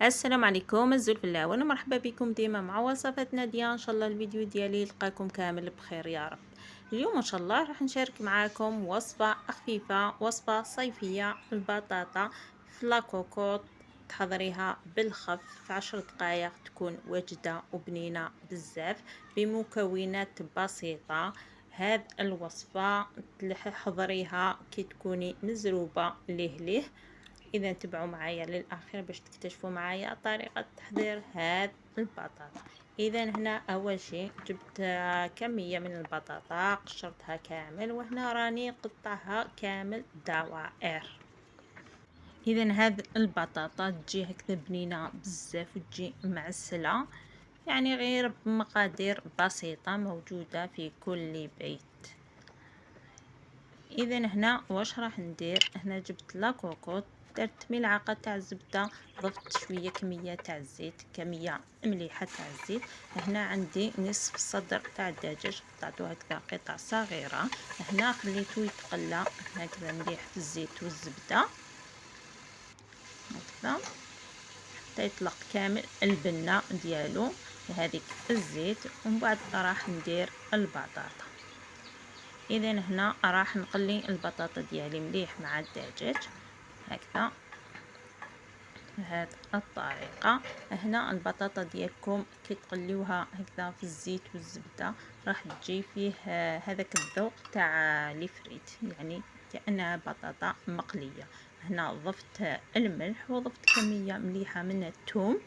السلام عليكم الزول في الله وانا مرحبا بكم ديما مع وصفات نادية. ان شاء الله الفيديو ديالي يلقاكم كامل بخير يا رب. اليوم ان شاء الله راح نشارك معاكم وصفة خفيفة، وصفة صيفية، البطاطا في لاكوكوط. تحضريها بالخف في 10 دقائق، تكون واجدة وبنينة بزاف بمكونات بسيطة. هاد الوصفة حضريها كي تكوني مزروبة ليه. اذا تبعوا معايا للاخير باش تكتشفوا معايا طريقه تحضير هاد البطاطا. اذا هنا اول شيء جبت كميه من البطاطا، قشرتها كامل، وهنا راني قطعها كامل دوائر. اذا هاد البطاطا تجي هكذا بنينه بزاف وتجي معسله، يعني غير بمقادير بسيطه موجوده في كل بيت. اذا هنا واش راح ندير؟ هنا جبت لاكوكوط، درت ملعقه تاع الزبده، ضفت شويه كميه تاع الزيت، كميه مليحه تاع الزيت. هنا عندي نصف صدر تاع الدجاج، قطعته هكذا قطع صغيره. هنا خليته يتقلى هكذا مليح في الزيت والزبده هكذا حتى يطلق كامل البنه ديالو هذيك الزيت. ومن بعد راح ندير البطاطا. اذا هنا راح نقلي البطاطا ديالي مليح مع الدجاج هكذا بهذه الطريقه. هنا البطاطا ديالكم كي تقليوها هكذا في الزيت والزبده راح تجي فيه هذاك الذوق تاع الفريت، يعني كأنها بطاطا مقليه. هنا ضفت الملح وضفت كميه مليحه من الثوم.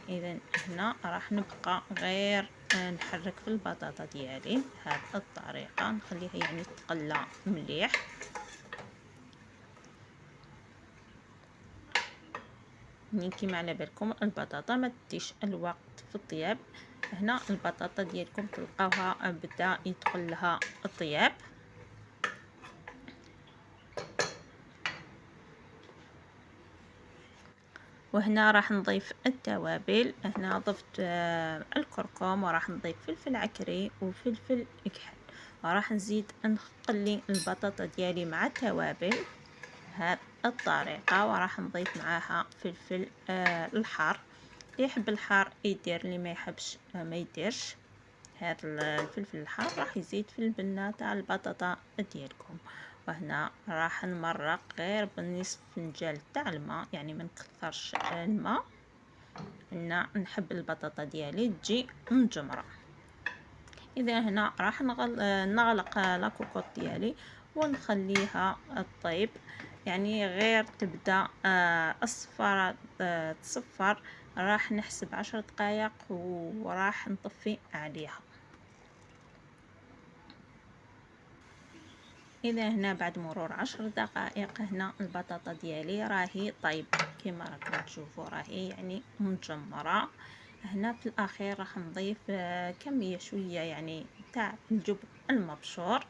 اذا هنا راح نبقى غير نحرك في البطاطا ديالي بهذه الطريقه، نخليها يعني تقلى مليح. يعني كيما على بالكم البطاطا ما تديش الوقت في الطياب. هنا البطاطا ديالكم تلقاوها بدا يدخل لها الطياب. وهنا راح نضيف التوابل. هنا ضفت الكركم، وراح نضيف فلفل عكري وفلفل كحل، وراح نزيد نقلي البطاطا ديالي مع التوابل بهذه الطريقه. وراح نضيف معاها فلفل الحار، اللي يحب الحار يدير، اللي ما يحبش ما يديرش. هذا الفلفل الحار راح يزيد في البنه تاع البطاطا ديالكم. وهنا راح نمرق غير بنصف فنجان تاع الماء، يعني ما نكثرش الماء. هنا نحب البطاطا ديالي تجي مجمره. اذا هنا راح نغلق لاكوكوط ديالي ونخليها طيب، يعني غير تبدا الصفارة تصفر. راح نحسب 10 دقائق وراح نطفي عليها. اذا هنا بعد مرور 10 دقائق هنا البطاطا ديالي راهي طيب كما راكم تشوفوا، راهي يعني مجمره. هنا في الاخير راح نضيف كميه شويه يعني تاع الجبن المبشور،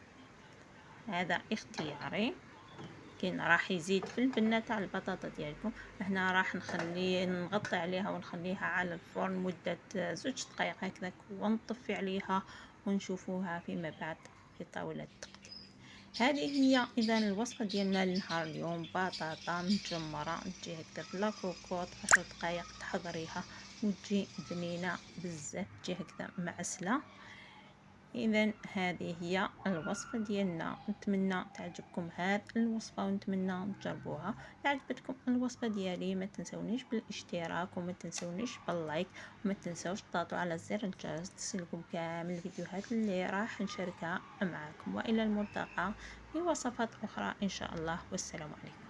هذا اختياري. كاين راح يزيد في البنه تاع البطاطا ديالكم. هنا راح نغطي عليها ونخليها على الفرن مده 2 دقائق هكذاك، ونطفي عليها ونشوفوها فيما بعد في طاوله التقديم. هذه هي اذا الوصفه ديالنا لنهار اليوم، بطاطا مجمره تجي هكذا في لاكوكوط. 10 دقائق تحضريها وتجي بنينه بزاف، تجي هكذا معسله. اذا هذه هي الوصفه ديالنا، نتمنى تعجبكم هذه الوصفه ونتمنى تجربوها. اذا عجبتكم الوصفه ديالي ما تنسونيش بالاشتراك وما تنسونيش باللايك، وما تنسوش تضغطوا على زر الجرس تصلكم كامل الفيديوهات اللي راح نشاركها معكم. والى الملتقى في وصفات اخرى ان شاء الله، والسلام عليكم.